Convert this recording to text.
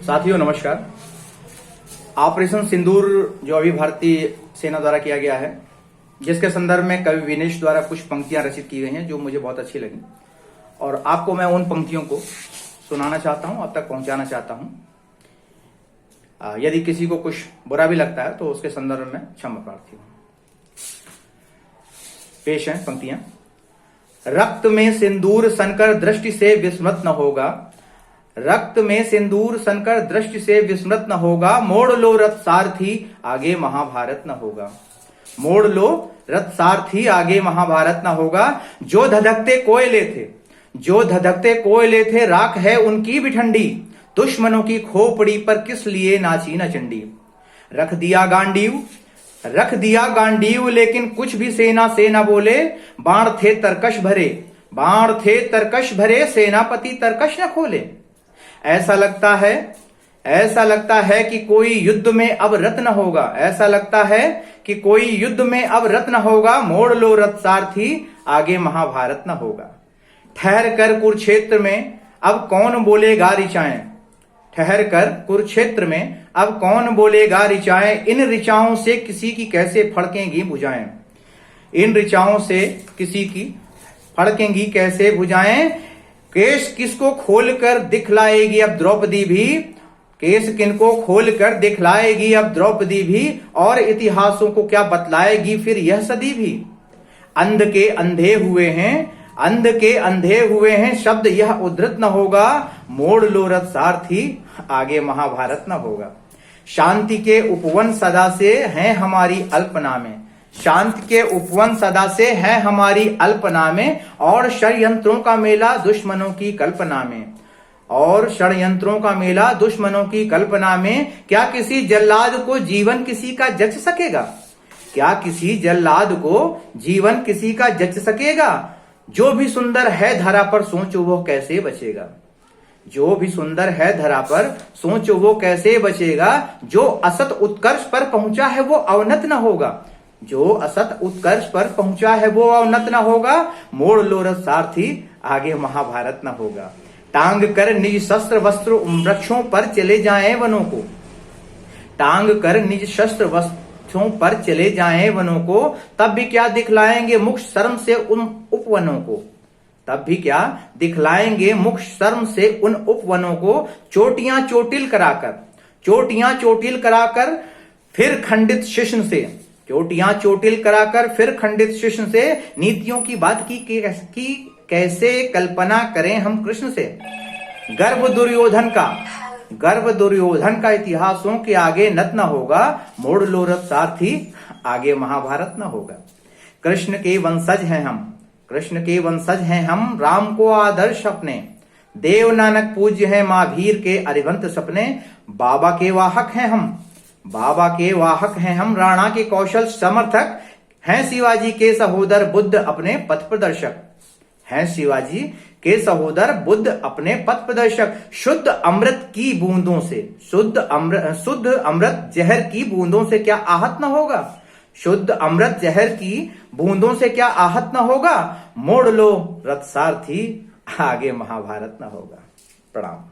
साथियों नमस्कार। ऑपरेशन सिंदूर जो अभी भारतीय सेना द्वारा किया गया है, जिसके संदर्भ में कवि विनेश द्वारा कुछ पंक्तियां रचित की गई हैं जो मुझे बहुत अच्छी लगी और आपको मैं उन पंक्तियों को सुनाना चाहता हूं, अब तक पहुंचाना चाहता हूं। यदि किसी को कुछ बुरा भी लगता है तो उसके संदर्भ में क्षमा प्रार्थी हूं। पेश है पंक्तियां। रक्त में सिंदूर सनकर दृष्टि से विस्मृत न होगा, रक्त में सिंदूर सनकर दृष्टि से विस्मृत न होगा, मोड़ लो रथ सारथी आगे महाभारत न होगा, मोड़ लो रथ सारथी आगे महाभारत न होगा। जो धधकते कोयले थे, जो धधकते कोयले थे, राख है उनकी भी ठंडी, दुश्मनों की खोपड़ी पर किस लिए नाची न चंडी। रख दिया गांडीव, रख दिया गांडीव, लेकिन कुछ भी सेना से न बोले, बाण थे तरकश भरे, बाण थे तरकश भरे, सेनापति तरकश न खोले। ऐसा लगता है कि कोई युद्ध में अब रत न होगा, ऐसा लगता है कि कोई युद्ध में अब रत न होगा, मोड़ लो रथ सारथी आगे महाभारत न होगा। ठहर कर कुरुक्षेत्र में अब कौन बोलेगा ऋचाएं, ठहर कर कुरुक्षेत्र में अब कौन बोलेगा ऋचाएं, इन ऋचाओं से किसी की कैसे फड़केंगी भुजाएं, इन ऋचाओं से किसी की फड़केंगी कैसे भुजाएं। केश किसको खोलकर दिखलाएगी अब द्रौपदी भी, केश किनको खोलकर दिखलाएगी अब द्रौपदी भी, और इतिहासों को क्या बतलाएगी फिर यह सदी भी। अंध के अंधे हुए हैं, अंध के अंधे हुए हैं, शब्द यह उद्धृत न होगा, मोड़ लो रथ सारथी आगे महाभारत न होगा। शांति के उपवन सदा से हैं हमारी अल्पना में, शांति के उपवन सदा से है हमारी अल्पना में, और षड्यंत्रों का मेला दुश्मनों की कल्पना में, और षड्यंत्रों का मेला दुश्मनों की कल्पना में। क्या किसी जल्लाद को जीवन किसी का जच सकेगा, क्या किसी जल्लाद को जीवन किसी का जच सकेगा। जो भी सुंदर है धरा पर सोचो वो कैसे बचेगा, जो भी सुंदर है धरा पर सोचो वो कैसे बचेगा। जो असत उत्कर्ष पर पहुंचा है वो अवनत न होगा, जो असत उत्कर्ष पर पहुंचा है वो अवनत न होगा, मोड़ लो रथ सारथी आगे महाभारत न होगा। टांग कर निज शस्त्र वस्त्र वृक्षों पर चले जाएं वनों को, टांग कर निज शस्त्र वस्त्रों पर चले जाएं वनों को, तब भी क्या दिखलाएंगे मुख शर्म से उन उपवनों को, तब भी क्या दिखलाएंगे मुख शर्म से उन उपवनों को। चोटियां चोटिल कराकर, चोटियां चोटिल कराकर फिर खंडित शिश्न से, चोटियां चोटिल कराकर फिर खंडित शिश्न से, नीतियों की बात की कैसे कल्पना करें हम कृष्ण से। गर्व दुर्योधन का इतिहासों के आगे नत न होगा, मोड़ लो रथ सारथी आगे महाभारत न होगा। कृष्ण के वंशज हैं हम, कृष्ण के वंशज हैं हम, राम को आदर्श अपने, देव नानक पूज्य हैं, मां भीर के अरिवंत सपने। बाबा के वाहक हैं हम, बाबा के वाहक हैं हम, राणा के कौशल समर्थक हैं, शिवाजी के सहोदर बुद्ध अपने पथ प्रदर्शक, हैं शिवाजी के सहोदर बुद्ध अपने पथ प्रदर्शक। शुद्ध अमृत की बूंदों से, शुद्ध अमृत जहर की बूंदों से क्या आहत न होगा, शुद्ध अमृत जहर की बूंदों से क्या आहत न होगा, मोड़ लो रथ सारथी आगे महाभारत न होगा। प्रणाम।